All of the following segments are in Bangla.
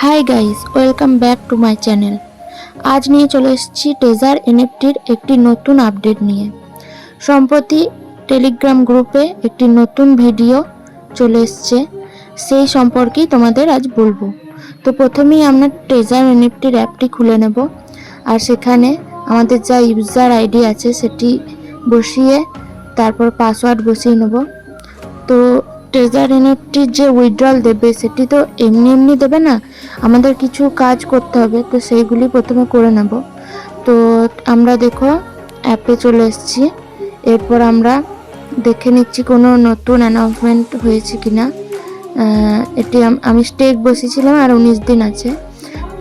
Hi guys, welcome back to my channel. আজ নিয়ে চলে এসেছি টেজার এনএফটির একটি নতুন আপডেট নিয়ে। সম্প্রতি টেলিগ্রাম গ্রুপে একটি নতুন ভিডিও চলে এসছে, সেই সম্পর্কেই তোমাদের আজ বলবো। তো প্রথমেই আমরা টেজার এনএফটির অ্যাপটি খুলে নেব, আর সেখানে আমাদের যা ইউজার আইডি আছে সেটি বসিয়ে তারপর পাসওয়ার্ড বসিয়ে নেব। তো ট্রেজার এনএফটির যে উইথড্রল দেবে সেটি তো এমনি এমনি দেবে না, আমাদের কিছু কাজ করতে হবে, তো সেইগুলি প্রথমে করে নেব। তো আমরা দেখো অ্যাপে চলে এসেছি। এরপর আমরা দেখে নিচ্ছি কোনো নতুন অ্যানাউন্সমেন্ট হয়েছে কিনা। এটি আমি স্টেক বসেছিলাম আর 19 দিন আছে।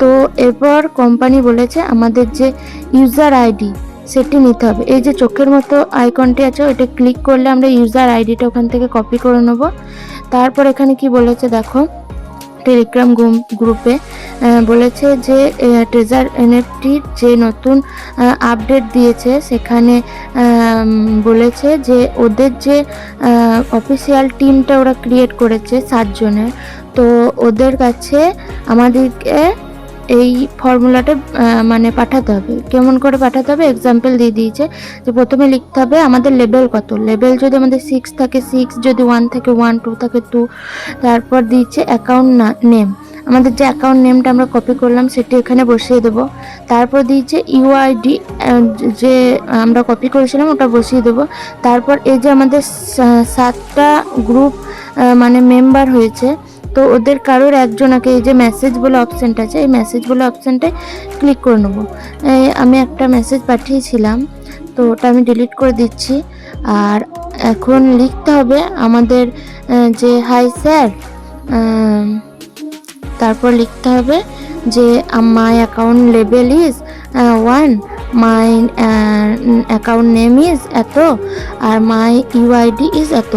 তো এরপর কোম্পানি বলেছে আমাদের যে ইউজার আইডি সেটি নিতে হবে। এই যে চোখের মতো আইকনটি আছে ওটা ক্লিক করলে আমরা ইউজার আইডিটা ওখান থেকে কপি করে নেব। তারপর এখানে কি বলেছে দেখো, টেলিগ্রাম গ্রুপে বলেছে যে ট্রেজার এনএফটির যে নতুন আপডেট দিয়েছে সেখানে বলেছে যে ওদের যে অফিসিয়াল টিমটা ওরা ক্রিয়েট করেছে 7 জনের, তো ওদের কাছে আমাদেরকে এই ফর্মুলাটা মানে পাঠাতে হবে। কেমন করে পাঠাতে হবে এক্সাম্পল দিয়ে দিয়েছে যে প্রথমে লিখতে হবে আমাদের লেভেল কত, লেভেল যদি আমাদের 6 থাকে 6, যদি 1 থাকে 1, 2 থাকে 2। তারপর দিয়েছে অ্যাকাউন্ট নেম, আমাদের যে অ্যাকাউন্ট নেমটা আমরা কপি করলাম সেটি এখানে বসিয়ে দেবো। তারপর দিয়েছে ইউআইডি, যে আমরা কপি করেছিলাম ওটা বসিয়ে দেবো। তারপর এই যে আমাদের 7টা গ্রুপ মানে মেম্বার হয়েছে, তো ওদের কারোর একজনকে এই যে মেসেজ বলে অপশানটা আছে এই মেসেজ বলে অপশানটায় ক্লিক করে নেবো। আমি একটা মেসেজ পাঠিয়েছিলাম, তো ওটা আমি ডিলিট করে দিচ্ছি। আর এখন লিখতে হবে আমাদের যে হাই স্যার, তারপর লিখতে হবে যে my account level is 1, my account name is এত, আর মাই ইউআইডি ইজ এত।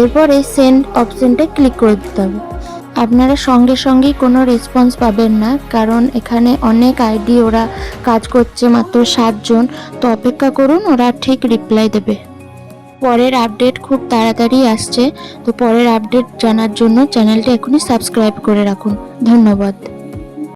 এরপর এই সেন্ড অপশানটায় ক্লিক করে দিতে হবে। আপনারা সঙ্গে সঙ্গেই কোনো রেসপন্স পাবেন না, কারণ এখানে অনেক আইডি ওরা কাজ করছে, মাত্র 7 জন। তো অপেক্ষা করুন, ওরা ঠিক রিপ্লাই দেবে। পরের আপডেট খুব তাড়াতাড়ি আসছে, তো পরের আপডেট জানার জন্য চ্যানেলটা এখনই সাবস্ক্রাইব করে রাখুন। ধন্যবাদ।